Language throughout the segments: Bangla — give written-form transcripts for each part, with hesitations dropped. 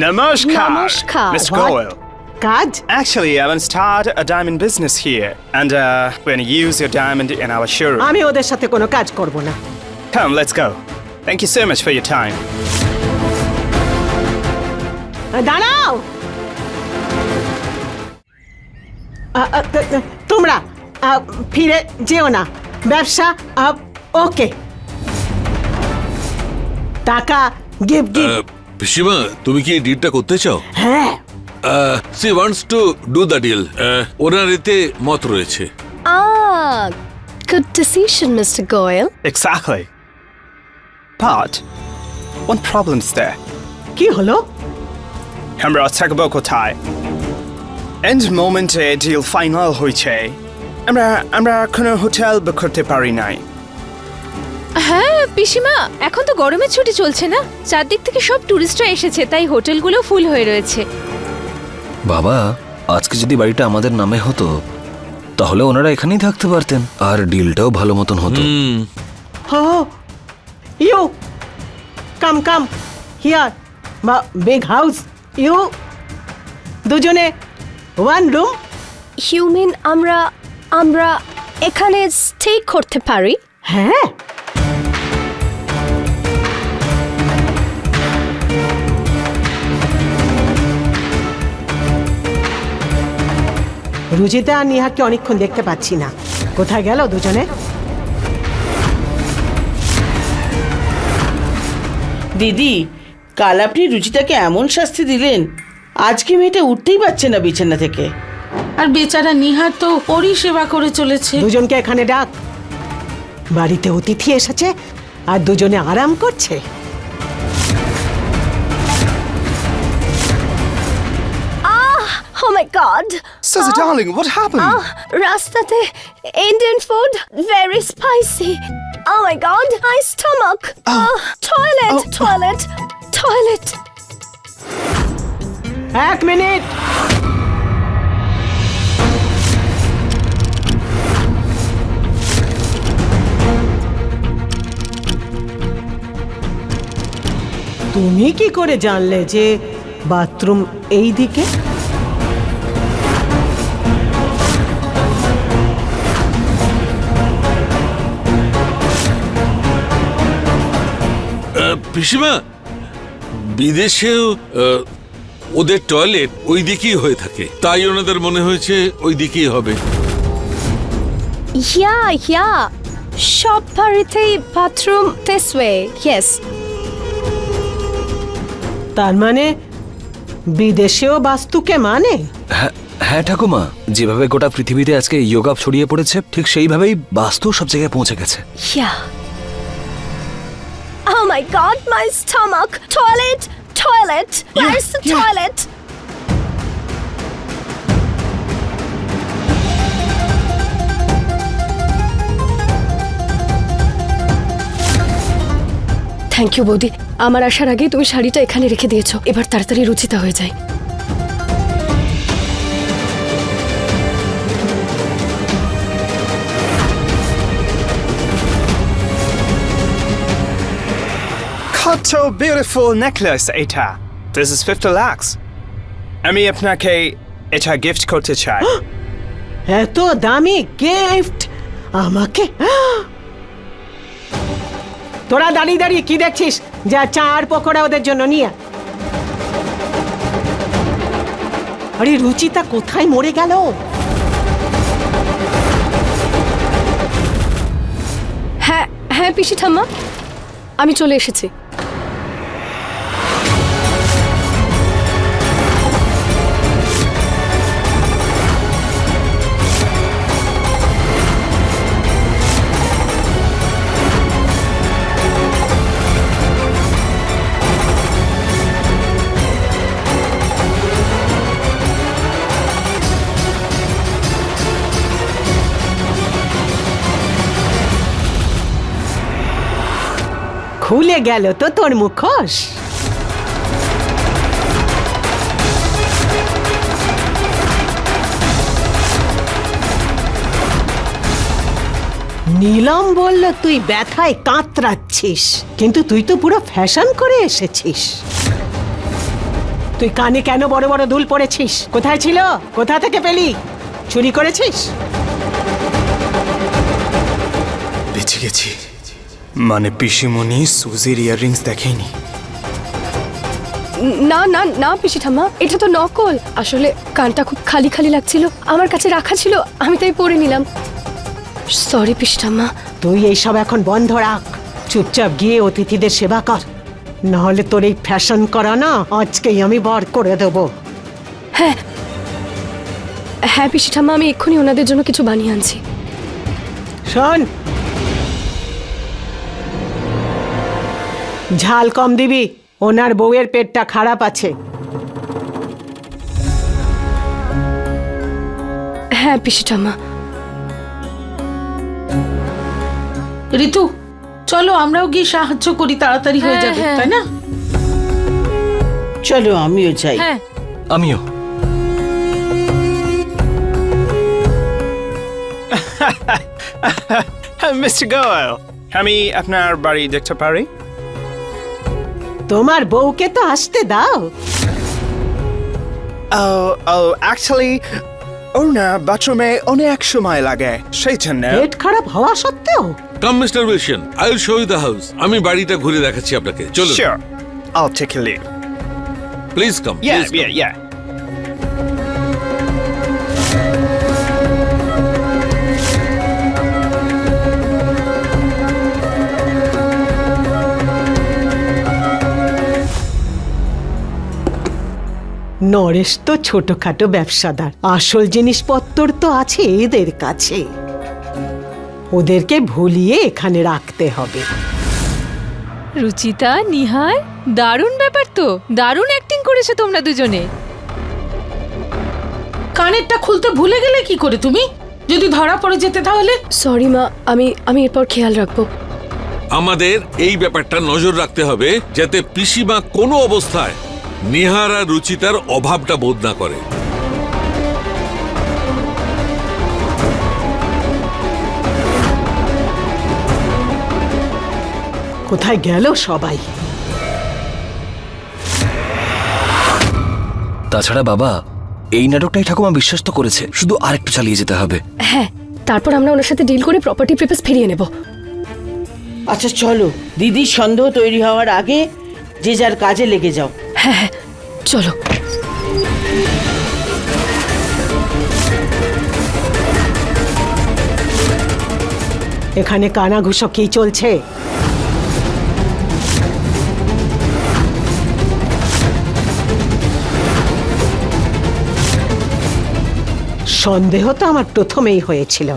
Namaskar, Namaskar. Mr. What? Goyle. কাজ? Actually, I want to start a diamond business here, and we're going to use your diamond in our showroom. আমি ওদের সাথে কোনো কাজ করব না। Come, let's go. Thank you so much for your time. দাঁড়াও, তোমরা ফিরে যেও না। ব্যবসা ওকে, টাকা গিভ গিভ। পিসিমা, তুমি কি এই ডিলটা করতে চাও? হ্যাঁ, she wants to do the deal. ওনার এতে মত রয়েছে। Good decision, Mr. Goyle. Exactly. But one problem's there. কি হলো? আমরা থাকব কোথায়? এন্ড মোমেন্টে ডিল ফাইনাল হয়েছে, আমরা কোনো হোটেল বুক করতে পারি নাই। হ্যাঁ পিসিমা, এখন তো গরমের ছুটি চলছে না, চারদিক থেকে সব টুরিস্টরা এসেছে, তাই হোটেলগুলো ফুল হয়ে রয়েছে। বাবা, আজকে যদি বাড়িটা আমাদের নামে হতো তাহলে ওনারা এখানেই থাকতে পারতেন, আর ডিলটাও ভালো মতন হতো। You come come here, big house. You দুজনে ওয়ান রুম। You mean আমরা এখানে স্টে করতে পারি? হ্যাঁ, রুজিতা আর নিহাকে অনেকক্ষণ দেখতে পাচ্ছি না, কোথায় গেল দুজনে? দিদি, কাল আপনি রুচিতাকে এমন শাস্তি দিলেন, আজকে মেয়েটা উঠতেই পারছে না বিছানা থেকে। আর বেচারা নিহার তো ওরই সেবা করে চলেছে। দুজনকে এখানে ডাক, বাড়িতে অতিথি এসেছে আর দুজনে আরাম করছে। Oh my God! Suzy, darling, what happened? রাস্তাতে Indian food, very spicy. Oh my God, my stomach. Toilet. এক মিনিট। তুমি কি করে জানলে যে বাথরুম এই দিকে? পিসিমা, বিদেশেও ওদের টয়লেট ওই দিকেই হয়ে থাকে, তাই ওনাদের মনে হয়েছে ওই দিকেই হবে। Yeah. সব বাড়িতেই বাথরুম this way. Yes. তার মানে বিদেশেও বাস্তুকে মানে? হ্যাঁ ঠাকুমা, যেভাবে গোটা পৃথিবীতে আজকে যোগা ছড়িয়ে পড়েছে ঠিক সেইভাবেই বাস্তু সব জায়গায় পৌঁছে গেছে। Yeah. Oh my God, my stomach. Toilet. Where's the toilet? Thank you বৌদি, আমার আসার আগে তুমি শাড়িটা এখানে রেখে দিয়েছো, এবার তাড়াতাড়ি রুচিতা হয়ে যায়। কত বিউটিফুল নেকলেস এটা। This is 50 lakhs. আমি আপনাকে এটা গিফট করতে চাই। এত দামি গিফট আমাকে? তোরা দাঁড়িয়ে দাঁড়িয়ে কি দেখছিস? যা চা আর পকোড়া ওদের জন্য নিয়ে। আরে রুচিতা কোথায় মরে গেল? হ্যাঁ পিসি ঠাম্মা, আমি চলে এসেছি। খুলে গেল তো তোর মুখোশ। নীলম বলল তুই ব্যথায় কাতরাচ্ছিস, কিন্তু তুই তো পুরো ফ্যাশন করে এসেছিস। তুই কানে কেন বড় বড় দুল পড়েছিস? কোথায় ছিল? কোথা থেকে পেলি? চুরি করেছিস? বেঁচে গেছি। মানে পিসিমণি সুজির ইয়াররিংস দেখেনি। না না না পিসি ঠাম্মা, এটা তো নকল। আসলে কানটা খুব খালি খালি লাগছিল, আমার কাছে রাখা ছিল, আমি তাই পরে নিলাম। সরি পিসি ঠাম্মা। তুই এইসব এখন বন্ধ রাখ। চুপচাপ গিয়ে অতিথিদের সেবা কর, নাহলে তোর এই ফ্যাশন করা না আজকেই আমি বার করে দেবো। হ্যাঁ পিসি ঠাম্মা, আমি এক্ষুনি ওনাদের জন্য কিছু বানিয়ে আনছি। শোন, ঝাল কম দিবি, ওনার বউয়ের পেটটা খারাপ আছে। হ্যাঁ পিসি ঠাম্মা। ঋতু, চলো আমরাও গিয়ে সাহায্য করি, তাড়াতাড়ি হয়ে যাবে, তাই না? চলো আমিও যাই। হ্যাঁ, আমিও। মিস্টার গোয়েল, আমি আপনার বাড়ি দেখতে পারি? তোমার বউকে তো আসতে দাও। অ্যাকচুয়ালি ওর না বাথরুমে অনেক সময় লাগে, সেই জন্য। পেট খারাপ হওয়া সত্ত্বেও come mister Wilson, I will show you the house. আমি বাড়িটা ঘুরে দেখাচ্ছি আপনাকে, চলুন। Sure, I'll take a leave. Please come. Yeah. Naresh তো ছোটখাটো ব্যবসাদার, আসল জিনিসপত্র তো আছে এদের কাছে। ওদেরকে ভুলিয়ে এখানে রাখতে হবে। রুচিতা, নিহার, দারুণ ব্যাপার তো, দারুণ অ্যাক্টিং করেছো তোমরা দুজনে। কানেরটা খুলতে ভুলে গেলে কি করে তুমি? যদি ধরা পড়ে যেতে তাহলে? সরি মা, আমি এরপর খেয়াল রাখবো। আমাদের এই ব্যাপারটা নজর রাখতে হবে যাতে পিসিমা কোনো অবস্থায় নিহার আর রুচিতার অভাবটা বোধ না করে। কোথায় গেল সবাই? তাছাড়া বাবা, এই নাটকটাই ঠাকুমা বিশ্বাস তো করেছে, শুধু আরেকটু চালিয়ে যেতে হবে। হ্যাঁ, তারপর আমরা ওনার সাথে ডিল করে প্রপার্টি পেপারস ফিরিয়ে নেব। আচ্ছা চলো, দিদির সন্দেহ তৈরি হওয়ার আগে যে যার কাজে লেগে যাও। হ্যাঁ, চলো। এখানে কানাঘুষো কি চলছে? সন্দেহ তো আমার প্রথমেই হয়েছিল,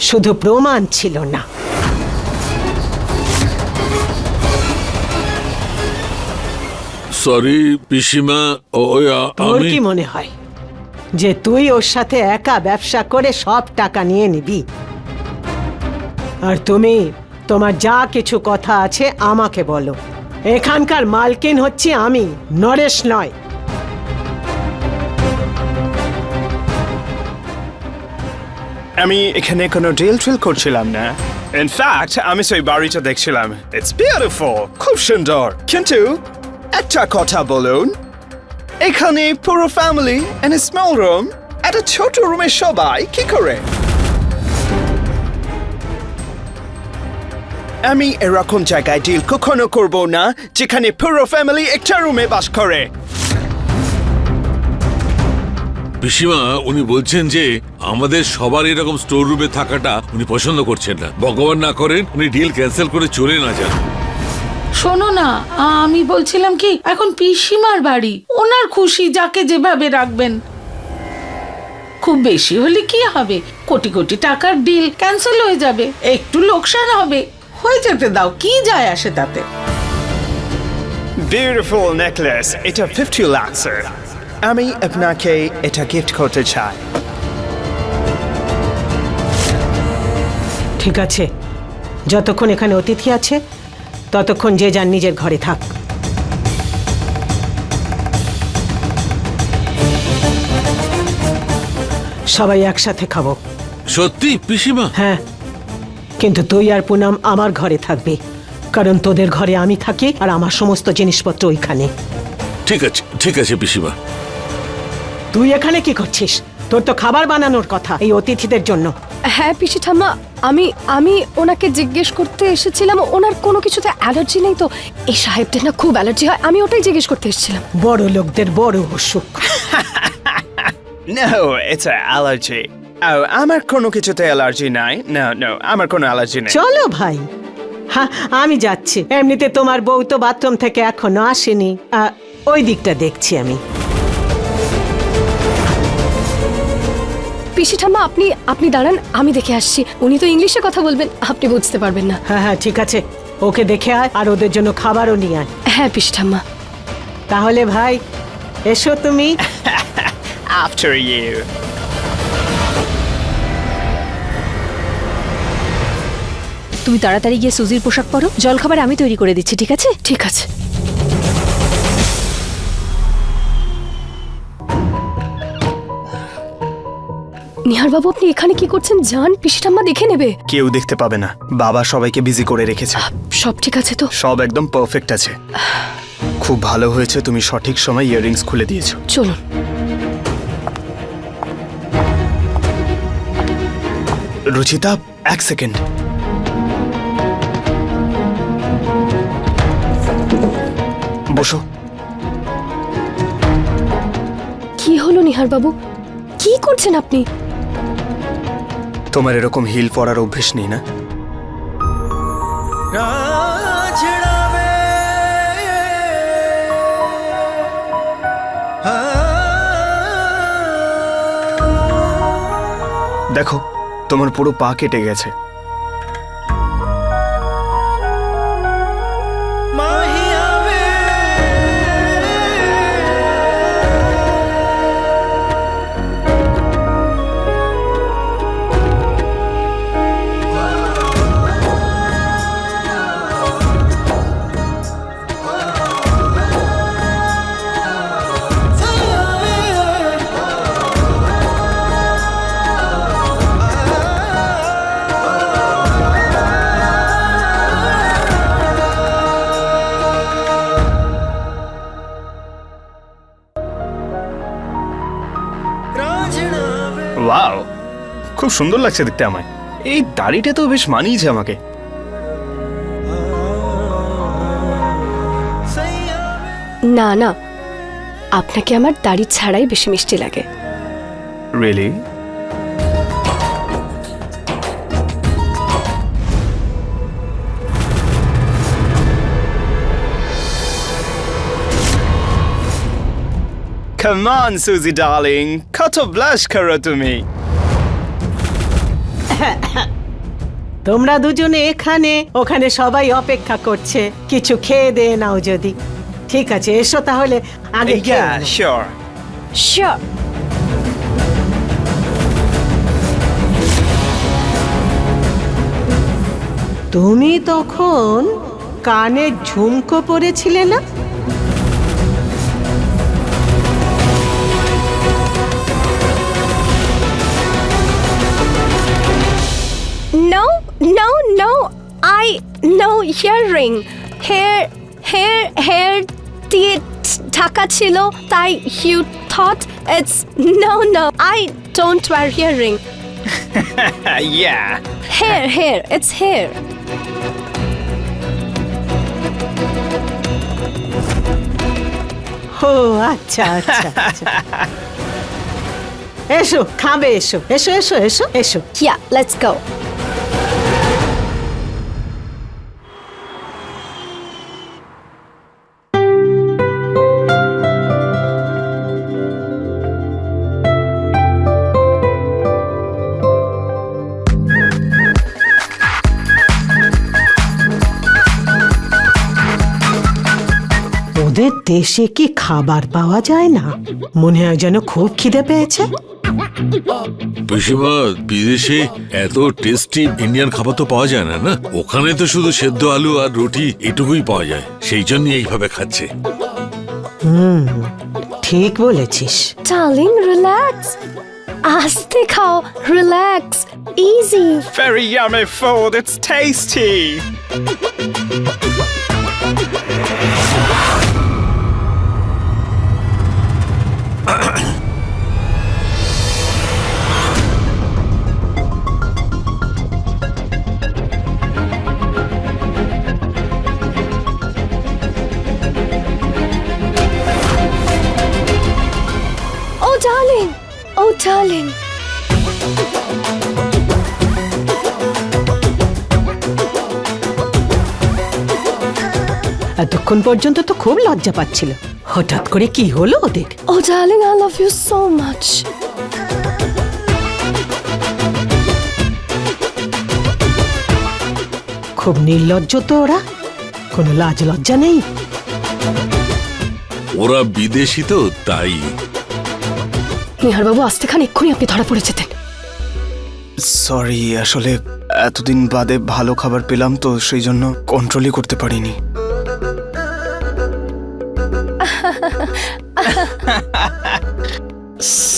শুধু প্রমাণ ছিল না। সরি পিসিমা, তোর কি মনে হয় যে তুই ওর সাথে একা ব্যবসা করে সব টাকা নিয়ে নিবি? আর তুমি তোমার যা কিছু কথা আছে আমাকে বলো। এখানকার মালকিন হচ্ছি আমি, নরেশ নয়। আমি এখানে কোনো ডিল ট্রিল করছিলাম না। ইনফ্যাক্ট আমি সেই বাড়িটা দেখছিলাম। ইটস বিউটিফুল, খুব সুন্দর। কিন্তু একটা কথা বলুন, এখানে পুরো family in a small room, একটা ছোট রুমে সবাই কি করে? আমি এরকম জায়গায় ডিল কখনো করব না যেখানে পুরো ফ্যামিলি একটা রুমে বাস করে। পিসিমা, উনি বলছেন যে আমাদের সবার এরকম স্টোর রুমে থাকাটা উনি পছন্দ করছেন না। ভগবান না করেন উনি ডিল ক্যান্সেল করে চলে না যান। শোনো না, আমি বলছিলাম কি, এখন পিসিমার বাড়ি, ওনার খুশি, যাকে যেভাবে রাখবেন। খুব বেশি হলে কি হবে, কোটি কোটি টাকার ডিল ক্যান্সেল হয়ে যাবে, একটু লোকসান হবে, হয়ে যেতে দাও, কি যায় আসে তাতে। বিউটিফুল নেকলেস, এটা 50 লাখ। আমি আপনাকে এটা গিফট করতে চাই। ঠিক আছে, যতক্ষণ এখানে অতিথি আছে ততক্ষণ যে যার নিজের ঘরে থাক। সবাই একসাথে খাবো। সত্যি পিসিমা? হ্যাঁ, কিন্তু তুই আর পুনম আমার ঘরে থাকবি, কারণ তোদের ঘরে আমি থাকি আর আমার সমস্ত জিনিসপত্র ওইখানে। ঠিক আছে পিসিমা। তুই এখানে কি করছিস? তোর তো খাবার বানানোর কথা এই অতিথিদের জন্য। হ্যাঁ পিসি ঠাম্মা, আমি ওনাকে জিজ্ঞেস করতে এসেছিলাম ওনার কোনো কিছুতে অ্যালার্জি নেই তো। এই সাহেবদের না খুব অ্যালার্জি হয়, আমি ওটাই জিজ্ঞেস করতে এসেছিলাম। বড় লোকদের বড় অসুখ। No, it's an allergy. Oh, আমার কোনো কিছুতে অ্যালার্জি নাই। No, আমার কোনো অ্যালার্জি নেই। চলো ভাই, হ্যাঁ আমি যাচ্ছি। এমনিতে তোমার বউ তো বাথরুম থেকে এখনো আসেনি। ওই দিকটা দেখছি আমি। পিসি ঠাম্মা আপনি দাঁড়ান, আমি দেখে আসছি। উনি তো ইংলিশে কথা বলবেন, আপনি বুঝতে পারবেন না। হ্যাঁ ঠিক আছে, ওকে দেখে আয় আর ওদের জন্য খাবারও নিয়ে আয়। হ্যাঁ পিসি ঠাম্মা। তাহলে ভাই এসো তুমি। After you. তুমি তাড়াতাড়ি গিয়ে সুজির পোশাক পরো, জলখাবার আমি তৈরি করে দিচ্ছি, ঠিক আছে? ঠিক আছে। নিহার বাবু, আপনি এখানে কি করছেন? যান, পিসি ঠাম্মা দেখে নেবে। কেউ দেখতে পাবে না, বাবা সবাইকে বিজি করে রেখেছে। সব ঠিক আছে তো? সব একদম পারফেক্ট আছে। খুব ভালো হয়েছে তুমি সঠিক সময় ইয়াররিংস খুলে দিয়েছো। চলুন। রুচিতা, এক সেকেন্ড। বসো। কি হলো নিহার বাবু, কি করছেন আপনি? তোমার এরকম হিল পরার অভ্যেস নেই না? দেখো, তোমার পুরো পা কেটে গেছে। ওয়াও, খুব সুন্দর লাগছে দেখতে আমায়। এই দাড়িটা তো বেশ মানিয়েছে আমাকে। না না, আপনাকে আমার দাড়ি ছাড়াই বেশি মিষ্টি লাগে। Really? Come on, Susie darling, কত ব্লাশ করো তুমি। তোমরা দুজনে এখানে, ওখানে সবাই অপেক্ষা করছে। কিছু খেয়ে দে নাও যদি। ঠিক আছে, এসো তাহলে আগে খেয়ে Yeah, নাও। sure. শিওর। তুমি তখন কানে ঝুমকো পরেছিলে না? No, I no earring. Hair দিয়ে ঢাকা ছিল, তাই you thought it's no, I don't wear earring. Yeah. Hair, it's hair. ও আচ্ছা আচ্ছা আচ্ছা। এসো, খাবে, এসো এসো এসো এসো এসো। Yeah, let's go. ওদের দেশে কি খাবার পাওয়া যায় না? মনে হয় যেন খুব খিদে পেয়েছে। পিসিমা, বিদেশে এত টেস্টি ইন্ডিয়ান খাবার তো পাওয়া যায় না। না, ওখানে তো শুধু সেদ্ধ আলু আর রুটি এটুকুই পাওয়া যায়, সেই জন্য এইভাবে খাচ্ছে। ঠিক বলেছিস। Darling, relax. আস্তে খাও, relax. Easy. Very yummy food, it's tasty. এতক্ষণ পর্যন্ত তো খুব লজ্জা পাচ্ছিল, হঠাৎ করে কি হলো ওদের? Oh, darling, I love you so much. খুব নির্লজ্জ তো ওরা, কোনো লাজ লজ্জা নেই। ওরা বিদেশি তো তাই। নিহার বাবু, আসতে খান এক্ষুনি আপনি ধরা পড়ে যেতেন। সরি, আসলে এতদিন বাদে ভালো খাবার পেলাম তো সেই জন্য কন্ট্রোলই করতে পারিনি।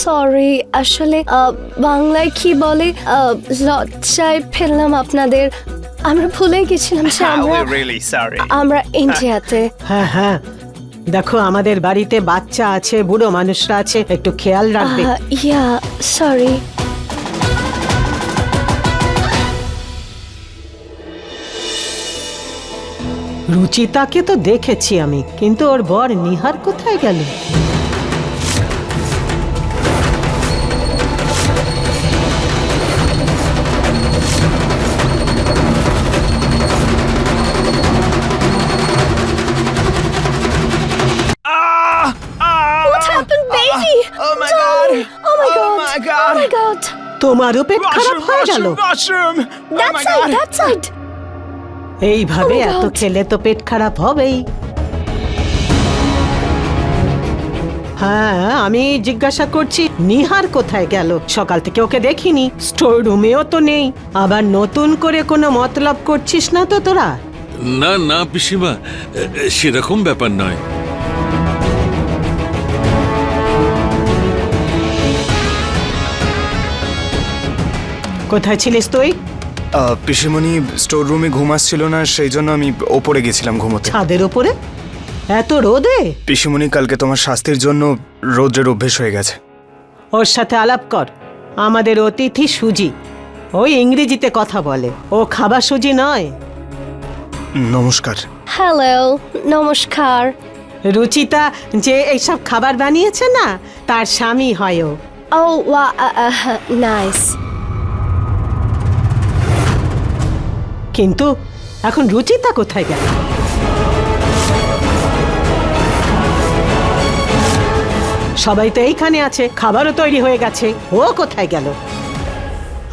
সরি, আসলে বাংলায় কি বলে, লজ্জায় ফেললাম আপনাদের। আমরা ভুলে গেছিলাম যে We're really sorry. আমরা ইন্ডিয়াতে। হ্যাঁ হ্যাঁ, দেখো আমাদের বাড়িতে বাচ্চা আছে, বুড়ো মানুষরা আছে, একটু খেয়াল রাখবে। ইয়া, সরি। রুচিতাকে তো দেখেছি আমি, কিন্তু ওর বর নিহার কোথায় গেল? What happened, baby? Oh my god! Oh my god! Oh my god! Oh my god! তোমারও পেট খারাপ হয়ে গেল? Mushroom! Oh That my side, god! that side. এইভাবে Oh my এত God! খেলে তো পেট খারাপ হবেই। হ্যাঁ, আমি জিজ্ঞাসা করছি নিহার কোথায় গেল? সকাল থেকে ওকে দেখিনি, স্টোর রুমেও তো নেই। আবার নতুন করে কোনো মতলব করছিস না তো তোরা? না না পিসিমা, সেরকম ব্যাপার নয়। কোথায় ছিলিস তুই? পিসিমণি স্টোর রুমে ঘুমাচ্ছিল না, সেই জন্য আমি ওপরে গেছিলাম ঘুমোতে। ছাদের ওপরে এত রোদে? পিসিমণি, কালকে তোমার স্বাস্থ্যের জন্য রৌদ্রের অভ্যেস হয়ে গেছে। ওর সাথে আলাপ কর। আমাদের অতিথি সুজি, ওই ইংরেজিতে কথা বলে, ও খাবার সুজি নয়। নমস্কার। হ্যালো, নমস্কার। রুচিতা যে এইসব খাবার বানিয়েছে না, তার স্বামী হয় ও। Oh, wow, nice. কিন্তু এখন রুচিতা কোথায় গেল? সবাই তো এইখানে আছে, খাবারও তৈরি হয়ে গেছে, ও কোথায় গেল?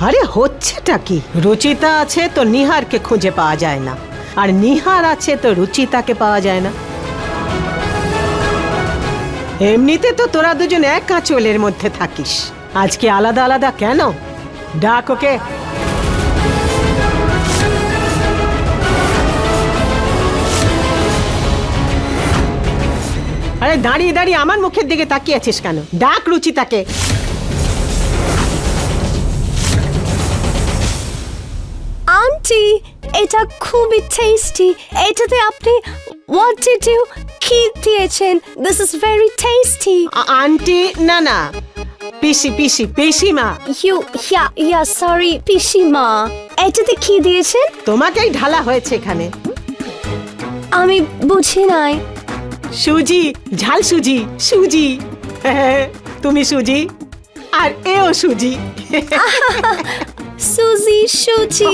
আরে হচ্ছেটা কি? রুচিতা আছে তো নিহারকে খুঁজে পাওয়া যায় না, আর নিহার আছে তো রুচিতাকে পাওয়া যায় না। এমনিতে তো তোরা দুজন এক আঁচলের মধ্যে থাকিস, আজকে আলাদা আলাদা কেন? ডাক ওকে। আরে দাঁড়িয়ে দাঁড়িয়ে আমার মুখের দিকে তাকিয়ে আছিস কেন? ডাক রুচিতাকে। আন্টি, এটা খুবই টেস্টি। এটাতে আপনি what did you কি দিয়েছেন? This is very tasty. Aunty না না, পিসি পিসি পিসিমা। Yeah, sorry, পিসিমা। এটাতে কি দিয়েছেন? তোমাকেই ঢালা হয়েছে এখানে। আমি বুঝি নাই। সুজি, ঝাল সুজি, সুজি। তুমি সুজি আর এও সুজি। সুজি, সুজি।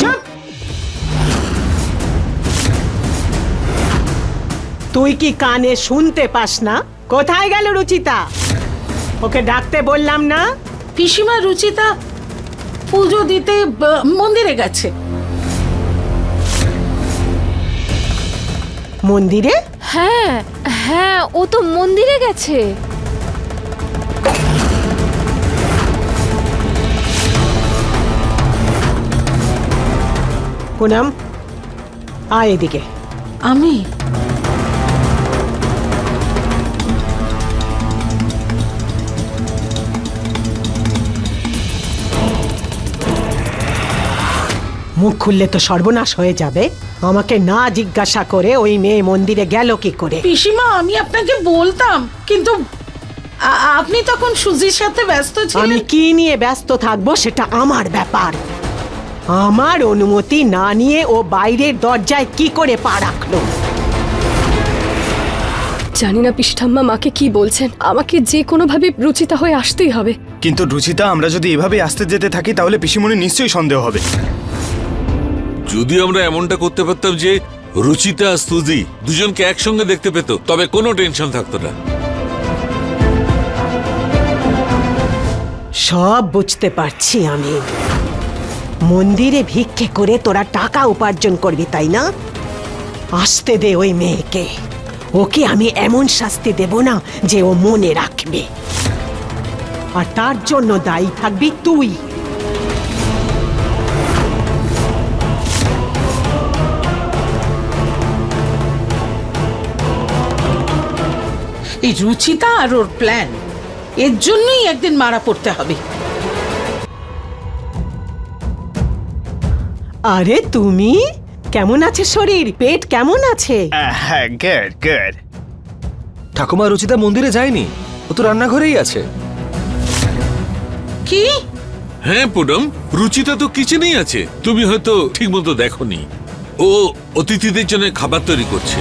চুপ! তুই কি কানে শুনতে পাস না? কোথায় গেল রুচিতা? ওকে ডাকতে বললাম না? পিসিমা, রুচিতা পুজো দিতে মন্দিরে গেছে। মন্দিরে? হ্যাঁ হ্যাঁ, ও তো মন্দিরে গেছে। পুনম, আয় এদিকে। আমি মুখ খুললে তো সর্বনাশ হয়ে যাবে। আমাকে না জিজ্ঞাসা করে ওই মেয়ে মন্দিরে গেল কি করে? পিসিমা, আমি আপনাকে বলতাম, কিন্তু আপনি তখন সুজির সাথে ব্যস্ত আমি ছিলেন। কি নিয়ে ব্যস্ত থাকবো সেটা আমার ব্যাপার। আমার অনুমতি না নিয়ে ও বাইরের দরজায় কি করে পা রাখলো? জানি না পিসি ঠাম্মা মাকে কি বলছেন, আমাকে যে কোনোভাবে রুচিতা হয়ে আসতেই হবে। কিন্তু রুচিতা, আমরা যদি এভাবে আসতে যেতে থাকি তাহলে পিসিমণি নিশ্চয়ই সন্দেহ হবে। যদি আমরা এমনটা করতে পারতাম যে রুচিতা আর সুজি দুজনকে একসঙ্গে দেখতে পেত, তবে কোনো টেনশন থাকতো না। সব বুঝতে পারছি আমি। মন্দিরে ভিক্ষে করে তোরা টাকা উপার্জন করবি, তাই না? আসতে দে ওই মেয়েকে। ওকে আমি এমন শাস্তি দেব না যে ও মনে রাখবে, আর তার জন্য দায়ী থাকবি তুই। এই রুচিতা আর ওর প্ল্যান, এর জন্যই একদিন মারা পড়তে হবে। আরে তুমি কেমন আছে? শরীর পেট কেমন আছে? হ্যাঁ, গুড গুড। ঠাকুমা, রুচিতা মন্দিরে যায়নি, ও তো রান্নাঘরেই আছে। কি? হ্যাঁ পুনম, রুচিতা তো কিচেনেই আছে, তুমি হয়তো ঠিক মতো দেখোনি। ও অতিথিদের জন্য খাবার তৈরি করছে।